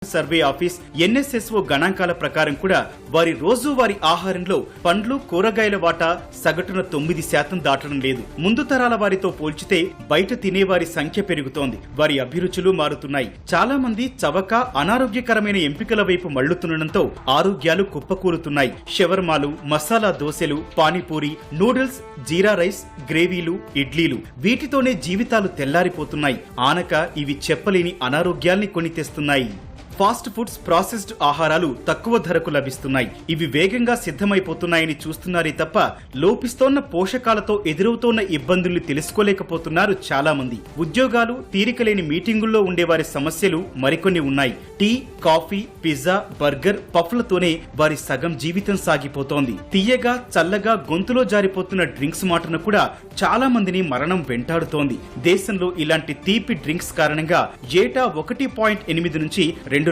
Survey office NSSO గణాంకాల ప్రకారం కూడా వారి రోజువారీ ఆహారంలో పండ్లు కూరగాయల వాటా సగటున 9% దాటడం లేదు. ముందు తరాల వారితో పోల్చితే బయట తినేవారి సంఖ్య పెరుగుతోంది. వారి అభిరుచులు మారుతున్నాయి. చాలా మంది చవక అనారోగ్యకరమైన ఎంపికల వైపు మళ్లుతుండటంతో ఆరోగ్యాలు కుప్పకూలుతున్నాయి. షవర్మాలు, మసాలా దోశలు, పానీపూరి, నూడిల్స్, జీరా రైస్, గ్రేవీలు, ఇడ్లీలు వీటితోనే జీవితాలు తెల్లారిపోతున్నాయి. ఆనక ఇవి చెప్పలేని అనారోగ్యాల్ని కొని తెస్తున్నాయి. ఫాస్ట్ ఫుడ్స్, ప్రాసెస్డ్ ఆహారాలు తక్కువ ధరకు లభిస్తున్నాయి. ఇవి వేగంగా సిద్ధమైపోతున్నాయని చూస్తున్నారే తప్ప లోపిస్తోన్న పోషకాలతో ఎదురవుతోన్న ఇబ్బందుల్ని తెలుసుకోలేకపోతున్నారు చాలా మంది. ఉద్యోగాలు, తీరికలేని మీటింగుల్లో ఉండేవారి సమస్యలు మరికొన్ని ఉన్నాయి. టీ, కాఫీ, పిజ్జా, బర్గర్, పఫ్లతోనే వారి సగం జీవితం సాగిపోతోంది. తీయగా, చల్లగా గొంతులో జారిపోతున్న డ్రింక్స్ మాటను కూడా చాలా మందిని మరణం వెంటాడుతోంది. దేశంలో ఇలాంటి తీపి డ్రింక్స్ కారణంగా ఏటా 1.8 నుంచి 2